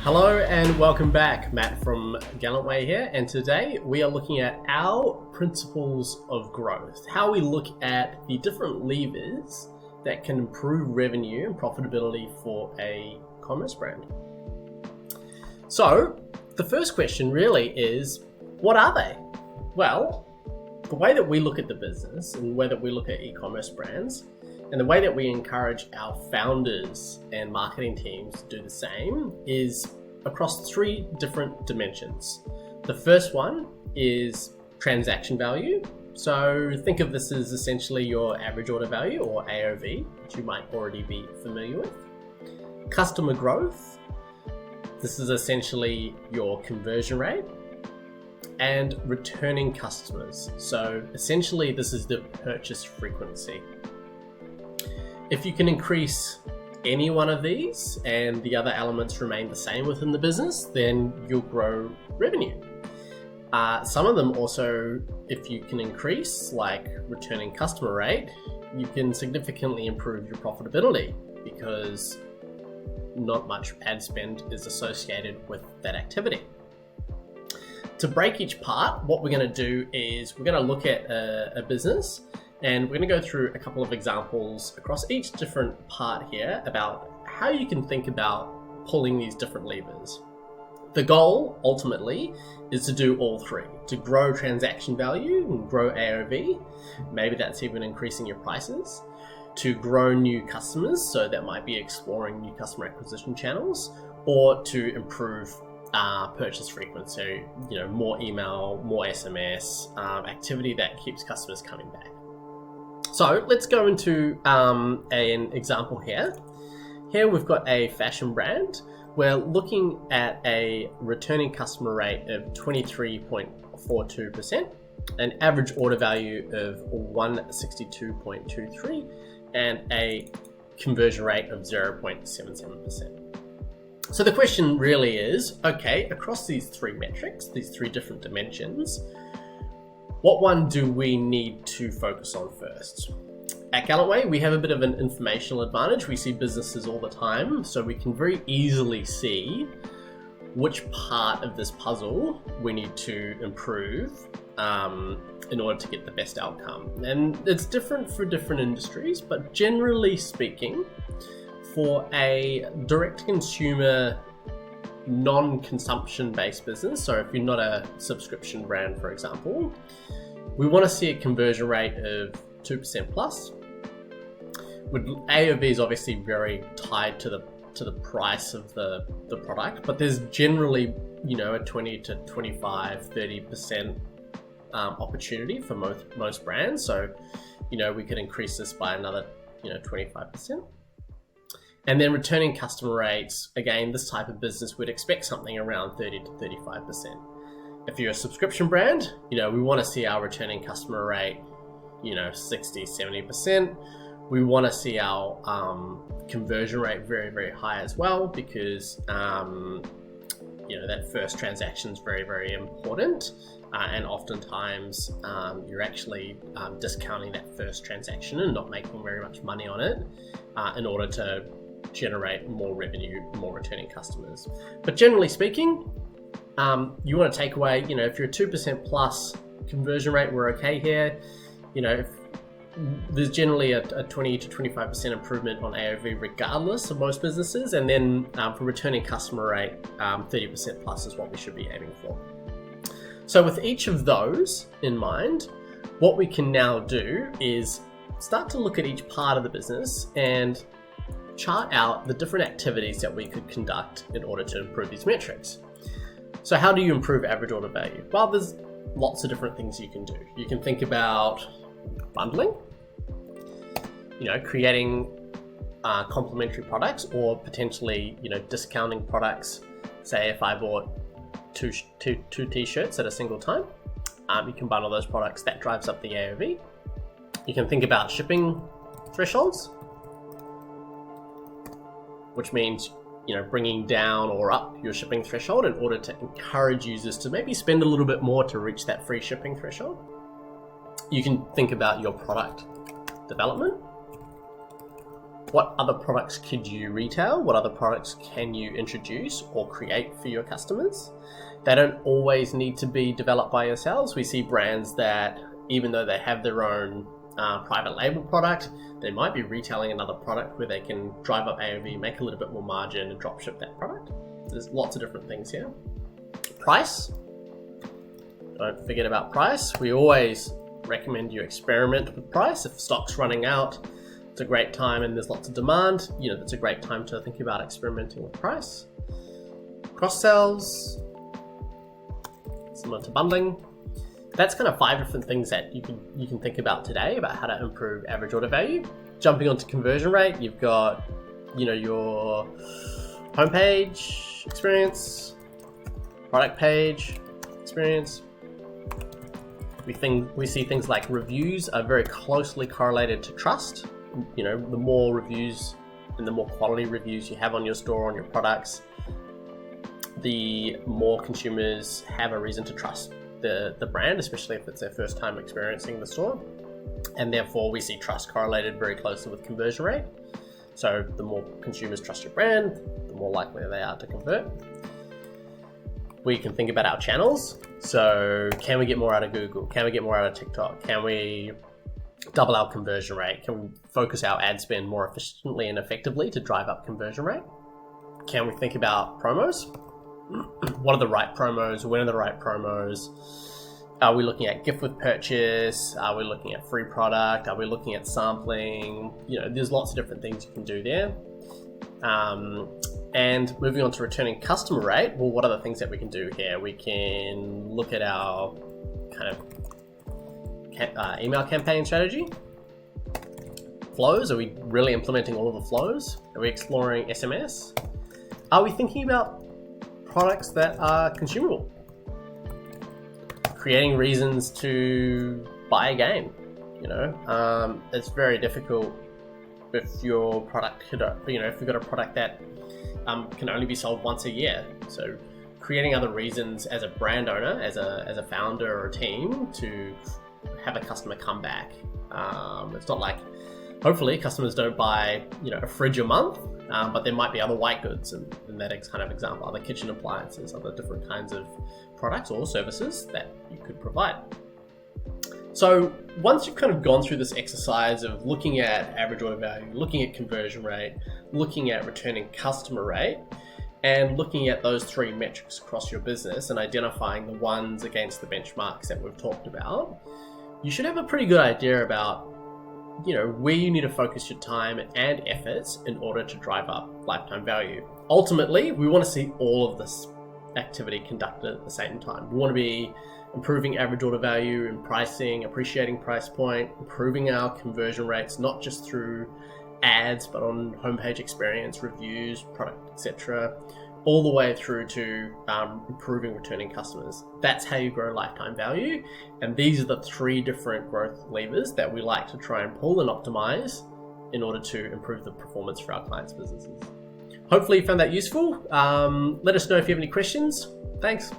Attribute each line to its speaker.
Speaker 1: Hello and welcome back. Matt from Gallant Way here, and today we are looking at our principles of growth, how we look at the different levers that can improve revenue and profitability for a commerce brand. So the first question really is, what are they? Well, the way that we look at the business and the way that we look at e-commerce brands and the way that we encourage our founders and marketing teams to do the same is across three different dimensions. The first one is transaction value. So think of this as essentially your average order value, or AOV, which you might already be familiar with. Customer growth. This is essentially your conversion rate. And returning customers. So essentially this is the purchase frequency. If you can increase any one of these and the other elements remain the same within the business, then you'll grow revenue. Some of them also, if you can increase, like returning customer rate, you can significantly improve your profitability because not much ad spend is associated with that activity. To break each part, what we're going to do is we're going to look at a business, and we're going to go through a couple of examples across each different part here about how you can think about pulling these different levers. The goal, ultimately, is to do all three, to grow transaction value and grow AOV. Maybe that's even increasing your prices. To grow new customers, so that might be exploring new customer acquisition channels, or to improve purchase frequency, more email, more SMS, activity that keeps customers coming back. So let's go into an example here. Here we've got a fashion brand. We're looking at a returning customer rate of 23.42%, an average order value of 162.23, and a conversion rate of 0.77%. So the question really is, okay, across these three metrics, these three different dimensions, what one do we need to focus on first? At Gallant Way, we have a bit of an informational advantage. We see businesses all the time, so we can very easily see which part of this puzzle we need to improve in order to get the best outcome. And it's different for different industries, but generally speaking, for a direct-to-consumer non-consumption based business, so if you're not a subscription brand, for example, we want to see a conversion rate of 2% plus. AOV is obviously very tied to the price of the product, but there's generally a 20 to 25, 30% opportunity for most brands. So we could increase this by another 25%. And then returning customer rates, again, this type of business would expect something around 30 to 35%. If you're a subscription brand, we want to see our returning customer rate, 60, 70%. We want to see our conversion rate very, very high as well, because, that first transaction is very, very important. And oftentimes you're actually discounting that first transaction and not making very much money on it in order to generate more revenue, more returning customers. But generally speaking, you want to take away, if you're a 2% plus conversion rate, we're okay here. If there's generally a 20 to 25% improvement on AOV regardless of most businesses. And then for returning customer rate, 30% plus is what we should be aiming for. So with each of those in mind, what we can now do is start to look at each part of the business and chart out the different activities that we could conduct in order to improve these metrics. So how do you improve average order value? Well, there's lots of different things you can do. You can think about bundling, creating complementary products, or potentially, discounting products. Say if I bought two t-shirts at a single time, you can bundle those products. That drives up the AOV. You can think about shipping thresholds, which means bringing down or up your shipping threshold in order to encourage users to maybe spend a little bit more to reach that free shipping threshold. You can think about your product development, what other products could you retail? What other products can you introduce or create for your customers? They don't always need to be developed by yourselves. We see brands that, even though they have their own private label product, they might be retailing another product where they can drive up AOV, make a little bit more margin, and drop ship that product. There's lots of different things here. Price. Don't forget about price. We always recommend you experiment with price. If stock's running out, it's a great time, and there's lots of demand, it's a great time to think about experimenting with price. Cross sells, similar to bundling. That's kind of 5 different things that you can think about today about how to improve average order value. Jumping onto conversion rate, you've got your homepage experience, product page experience. We see things like reviews are very closely correlated to trust. The more reviews and the more quality reviews you have on your store, on your products, the more consumers have a reason to trust the brand, especially if it's their first time experiencing the store. And therefore we see trust correlated very closely with conversion rate. So the more consumers trust your brand, the more likely they are to convert. We can think about our channels. So can we get more out of Google? Can we get more out of TikTok? Can we double our conversion rate? Can we focus our ad spend more efficiently and effectively to drive up conversion rate? Can we think about promos? What are the right promos? When are the right promos? Are we looking at gift with purchase? Are we looking at free product? Are we looking at sampling? There's lots of different things you can do there. And moving on to returning customer rate, well, what are the things that we can do here? We can look at our kind of email campaign strategy. Flows, are we really implementing all of the flows? Are we exploring SMS? Are we thinking about products that are consumable? Creating reasons to buy again. It's very difficult if your product if you've got a product that can only be sold once a year. So creating other reasons as a brand owner, as a founder or a team, to have a customer come back. It's not like, hopefully customers don't buy a fridge a month, but there might be other white goods in that kind of example, other kitchen appliances, other different kinds of products or services that you could provide. So once you've kind of gone through this exercise of looking at average order value, looking at conversion rate, looking at returning customer rate, and looking at those 3 metrics across your business and identifying the ones against the benchmarks that we've talked about, you should have a pretty good idea about where you need to focus your time and efforts in order to drive up lifetime value. Ultimately, we want to see all of this activity conducted at the same time. We want to be improving average order value and pricing, appreciating price point, improving our conversion rates, not just through ads, but on homepage experience, reviews, product, etc., all the way through to improving returning customers. That's how you grow lifetime value. And these are the 3 different growth levers that we like to try and pull and optimize in order to improve the performance for our clients' businesses. Hopefully you found that useful. Let us know if you have any questions. Thanks.